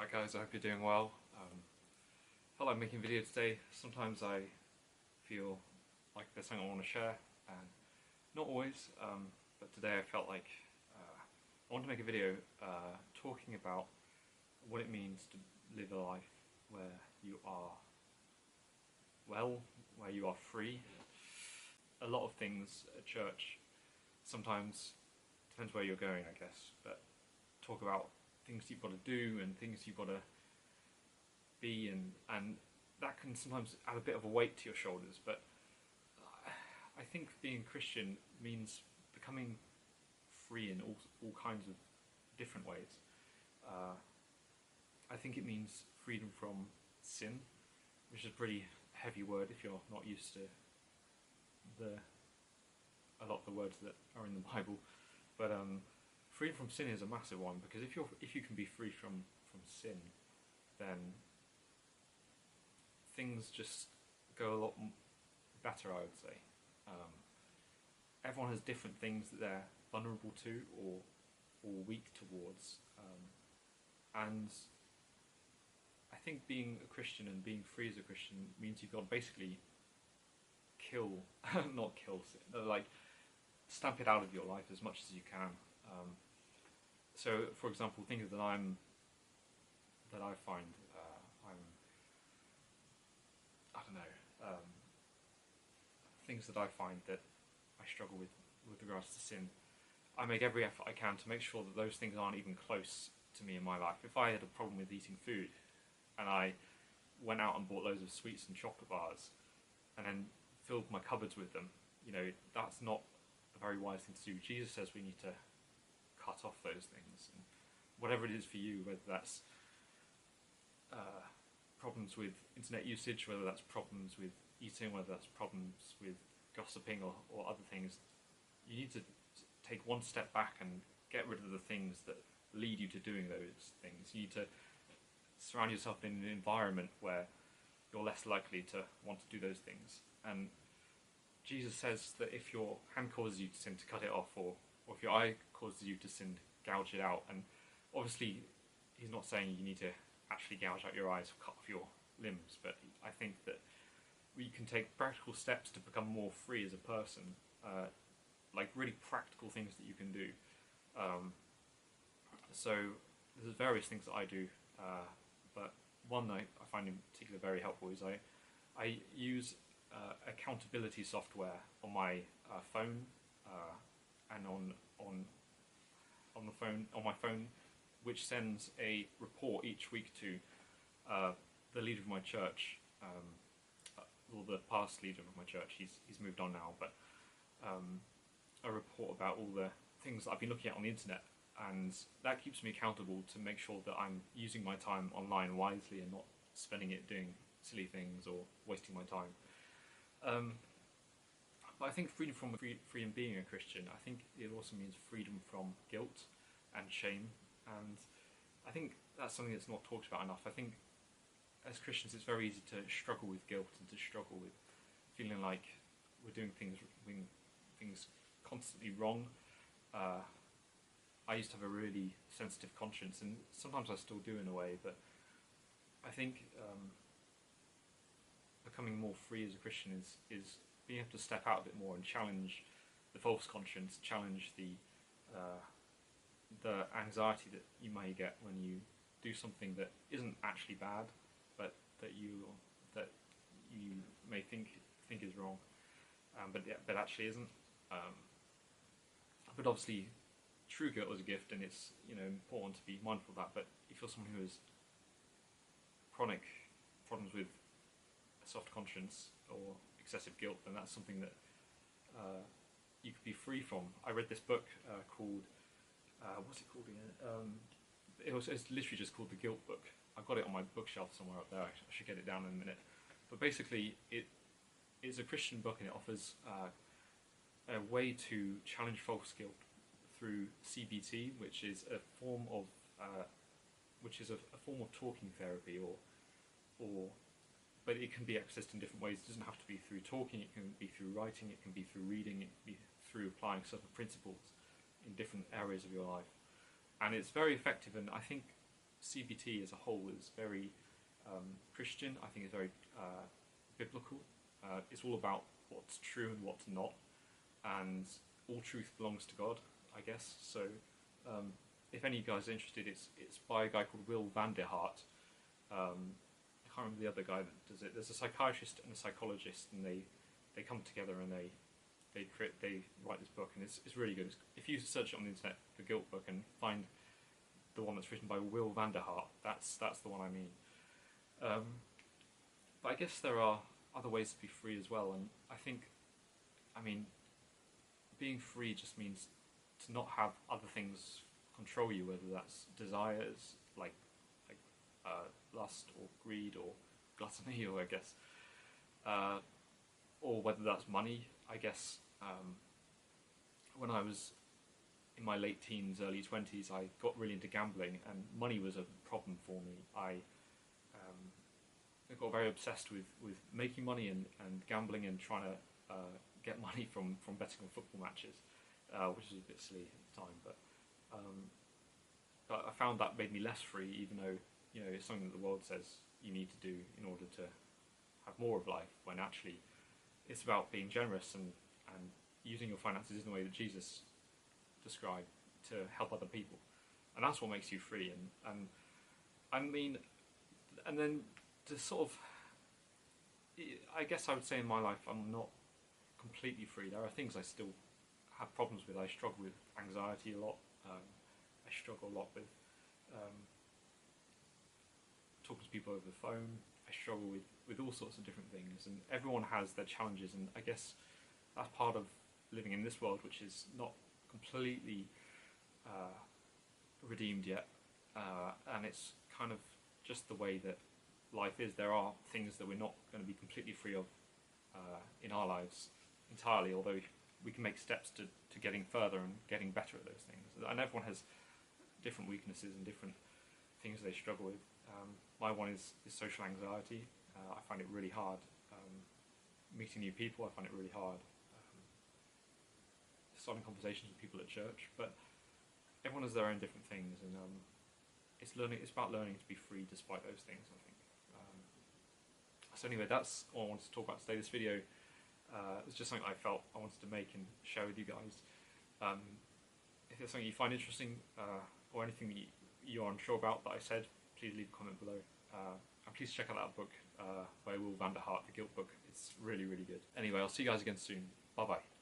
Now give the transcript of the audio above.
Hi guys, I hope you're doing well. Felt like making a video today. Sometimes I feel like there's something I want to share, and not always, but today I felt like I want to make a video talking about what it means to live a life where you are well, where you are free. A lot of things at church sometimes, depends where you're going I guess, but talk about things you've got to do and things you've got to be, and that can sometimes add a bit of a weight to your shoulders, but I think being Christian means becoming free in all kinds of different ways. I think it means freedom from sin, which is a pretty heavy word if you're not used to a lot of the words that are in the Bible, but freedom from sin is a massive one, because if you can be free from sin, then things just go a lot better, I would say. Everyone has different things that they're vulnerable to or weak towards, and I think being a Christian and being free as a Christian means you've got to basically not kill sin, like stamp it out of your life as much as you can. So, for example, things that I find I don't know, things that I find that I struggle with regards to sin. I make every effort I can to make sure that those things aren't even close to me in my life. If I had a problem with eating food, and I went out and bought loads of sweets and chocolate bars, and then filled my cupboards with them, that's not a very wise thing to do. Jesus says we need to cut off those things, and whatever it is for you, whether that's problems with internet usage, whether that's problems with eating, whether that's problems with gossiping or other things, you need to take one step back and get rid of the things that lead you to doing those things. You need to surround yourself in an environment where you're less likely to want to do those things. And Jesus says that if your hand causes you to sin, to cut it off, or if your eye causes you to sin, gouge it out. And obviously he's not saying you need to actually gouge out your eyes or cut off your limbs, but I think that we can take practical steps to become more free as a person, like really practical things that you can do. So there's various things that I do, but one that I find in particular very helpful is I use accountability software on my phone, and on my phone, which sends a report each week to the leader of my church, or the past leader of my church. He's moved on now, but a report about all the things that I've been looking at on the internet, and that keeps me accountable to make sure that I'm using my time online wisely and not spending it doing silly things or wasting my time. But I think freedom from being a Christian, I think it also means freedom from guilt and shame, and I think that's something that's not talked about enough. I think as Christians it's very easy to struggle with guilt and to struggle with feeling like we're doing things constantly wrong. I used to have a really sensitive conscience, and sometimes I still do in a way, but I think becoming more free as a Christian is being able to step out a bit more and challenge the false conscience, challenge the anxiety that you may get when you do something that isn't actually bad, but that you may think is wrong, but actually isn't. But obviously, true guilt is a gift, and it's important to be mindful of that. But if you're someone who has chronic problems with a soft conscience or excessive guilt, then that's something that you could be free from. I read this book called what's it called again? It's literally just called The Guilt Book. I've got it on my bookshelf somewhere up there. I should get it down in a minute. But basically, it is a Christian book, and it offers a way to challenge false guilt through CBT, which is a form of talking therapy, but it can be accessed in different ways. It doesn't have to be through talking. It can be through writing. It can be through reading. It can be through applying certain principles in different areas of your life. And it's very effective, and I think CBT as a whole is very Christian. I think it's very biblical. It's all about what's true and what's not, and all truth belongs to God, I guess. So, if any of you guys are interested, it's by a guy called Will van der Hart. I can't remember the other guy that does it. There's a psychiatrist and a psychologist, and they come together and they write this book, and it's really good. If you search it on the internet, the Guilt book, and find the one that's written by Will van der Hart, that's the one I mean. But I guess there are other ways to be free as well, and I mean, being free just means to not have other things control you, whether that's desires like lust or greed or gluttony, or I guess, or whether that's money. I guess when I was in my late teens, early 20s, I got really into gambling, and money was a problem for me. I got very obsessed with making money and gambling and trying to get money from betting on football matches, which was a bit silly at the time. But I found that made me less free, even though it's something that the world says you need to do in order to have more of life, when actually it's about being generous and using your finances in the way that Jesus described to help other people, and that's what makes you free. And I mean, and then to sort of, I guess I would say in my life I'm not completely free. There are things I still have problems with. I struggle with anxiety a lot. I struggle a lot with talking to people over the phone. I struggle with all sorts of different things, and everyone has their challenges, and I guess that's part of living in this world, which is not completely redeemed yet, and it's kind of just the way that life is. There are things that we're not going to be completely free of in our lives entirely, although we can make steps to getting further and getting better at those things. And everyone has different weaknesses and different things they struggle with. My one is social anxiety. I find it really hard meeting new people. I find it really hard starting conversations with people at church. But everyone has their own different things, and it's about learning to be free despite those things, I think. So anyway, that's all I wanted to talk about today. This video was just something I felt I wanted to make and share with you guys. If there's something you find interesting or anything that you are unsure about that I said, please leave a comment below. And please check out that book by Will van der Hart, The Guilt Book. It's really, really good. Anyway, I'll see you guys again soon. Bye-bye.